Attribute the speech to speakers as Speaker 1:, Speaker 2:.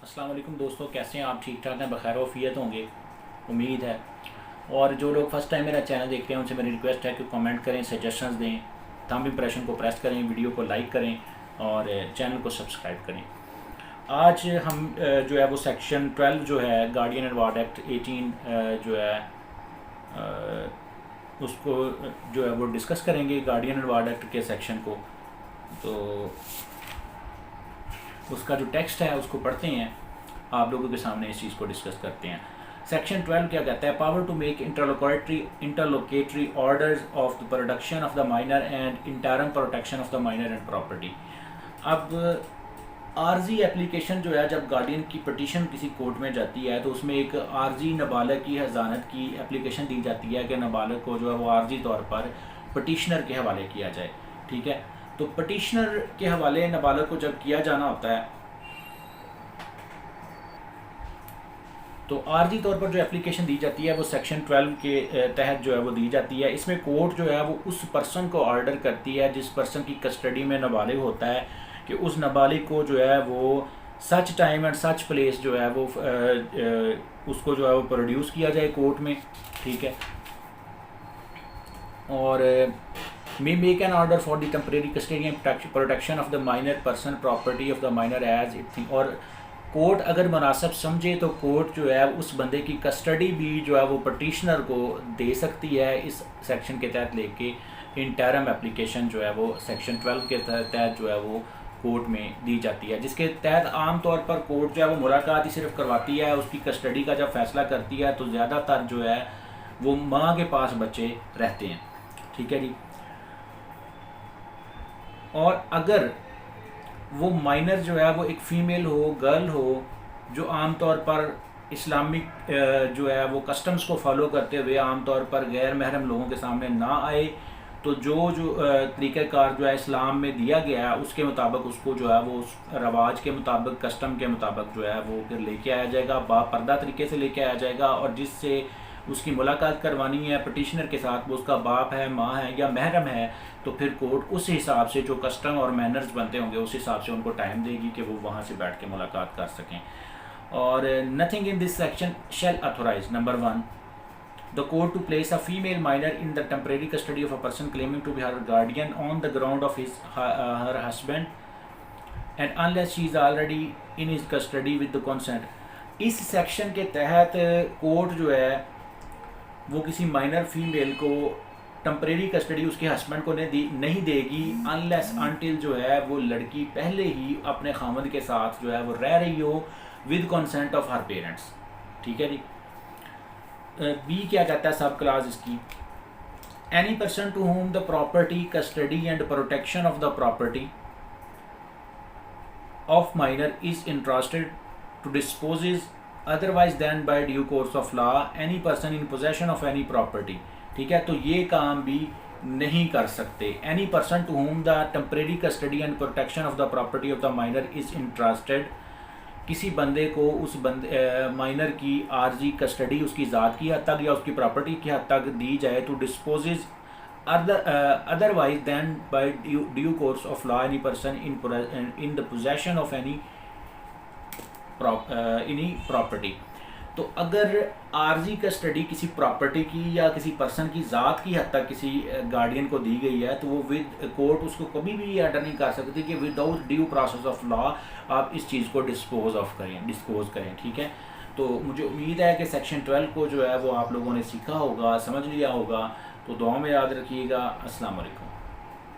Speaker 1: अस्सलाम वालेकुम दोस्तों, कैसे हैं आप? ठीक ठाक हैं, बखैर वफ़ियत होंगे, उम्मीद है। और जो लोग फ़र्स्ट टाइम मेरा चैनल देख रहे हैं उनसे मेरी रिक्वेस्ट है कि कमेंट करें, सजेशंस दें, थंब इम्प्रेशन को प्रेस करें, वीडियो को लाइक करें और चैनल को सब्सक्राइब करें। आज हम जो है वो सेक्शन 12 जो है गार्डियन एंड वार्ड एक्ट 18 जो है उसको जो है वो डिस्कस करेंगे, गार्डियन एंड वार्ड एक्ट के सेक्शन को। तो उसका जो टेक्स्ट है उसको पढ़ते हैं, आप लोगों के सामने इस चीज़ को डिस्कस करते हैं। सेक्शन 12 क्या कहता है? Power to make interlocutory orders of the production of the minor and interim protection of the minor and property. अब आर्जी एप्लीकेशन जो है, जब गार्डियन की पटिशन किसी कोर्ट में जाती है तो उसमें एक आर्जी नाबालिग की हज़ानत की एप्लीकेशन दी जाती है कि नाबालिग को जो है वो आर्जी तौर पर पटिशनर के हवाले किया जाए। ठीक है, तो पटिशनर के हवाले नाबालिग को जब किया जाना होता है तो आर्जी तौर पर जो एप्लीकेशन दी जाती है वो सेक्शन 12 के तहत जो है वो दी जाती है। इसमें कोर्ट जो है वो उस पर्सन को ऑर्डर करती है जिस पर्सन की कस्टडी में नाबालिग होता है कि उस नाबालिग को जो है वो such time and such place जो है वो उसको जो है वो प्रोड्यूस किया जाए कोर्ट में। ठीक है, और may make an order for the temporary custody and protection of the minor person property of the minor as it thing. और कोर्ट अगर मुनासिब समझे तो कोर्ट जो है उस बंदे की कस्टडी भी जो है वो पटिशनर को दे सकती है इस सेक्शन के तहत लेके। इंटरम एप्लीकेशन जो है वो सेक्शन 12 के तहत जो है वो कोर्ट में दी जाती है, जिसके तहत आम तौर पर कोर्ट जो है वो मुलाकात ही सिर्फ करवाती है। उसकी कस्टडी का जब फैसला करती है तो ज़्यादातर जो है वो माँ के पास बच्चे रहते हैं। ठीक है जी, और अगर वो माइनर जो है वो एक फ़ीमेल हो, गर्ल हो, जो आमतौर पर इस्लामिक जो है वो कस्टम्स को फॉलो करते हुए आमतौर पर गैर महरम लोगों के सामने ना आए, तो जो तरीक़ाकार जो है इस्लाम में दिया गया है उसके मुताबिक उसको जो है वो उस रवाज के मुताबिक, कस्टम के मुताबिक जो है वो फिर लेके आया जाएगा, बापर्दा तरीके से लेके आया जाएगा। और जिससे उसकी मुलाकात करवानी है पटिशनर के साथ, वो उसका बाप है, माँ है या महरम है, तो फिर कोर्ट उस हिसाब से जो कस्टम और मैनर्स बनते होंगे उस हिसाब से उनको टाइम देगी कि वो वहाँ से बैठ के मुलाकात कर सकें। और nothing in this section shall authorize number 1 the court to place a female minor in the temporary custody of a person claiming to be her guardian on the ground of her husband and unless she is already in his custody with the consent। इस section के तहत court जो है वो किसी minor female को temporary custody उसके husband को नहीं देगी अनलेस अनटिल जो है वो लड़की पहले ही अपने खामद के साथ जो है वो रह रही हो with consent of her parents. ठीक है जी। बी क्या कहता है सब क्लास इसकी? Any person to whom the property custody and protection of the property of minor is entrusted to dispossess otherwise than by due course of law any person in possession of any property. ठीक है, तो ये काम भी नहीं कर सकते। Any person to whom the temporary custody and protection of the property of the minor is entrusted, किसी बंदे को उस माइनर की आर्जी कस्टडी उसकी ज़ात की हद तक या उसकी प्रॉपर्टी की हद तक दी जाए तो dispossess otherwise than by due course of law any person in the possession of any property. तो अगर आर्जी कस्टडी किसी प्रॉपर्टी की या किसी पर्सन की ज़ात की हद तक किसी गार्डियन को दी गई है तो वो विद कोर्ट उसको कभी भी ये ऑर्डर नहीं कर सकती कि without due process of law आप इस चीज़ को डिस्पोज करें। ठीक है, तो मुझे उम्मीद है कि सेक्शन 12 को जो है वो आप लोगों ने सीखा होगा, समझ लिया होगा। तो दुआ में याद रखिएगा। अस्सलाम वालेकुम।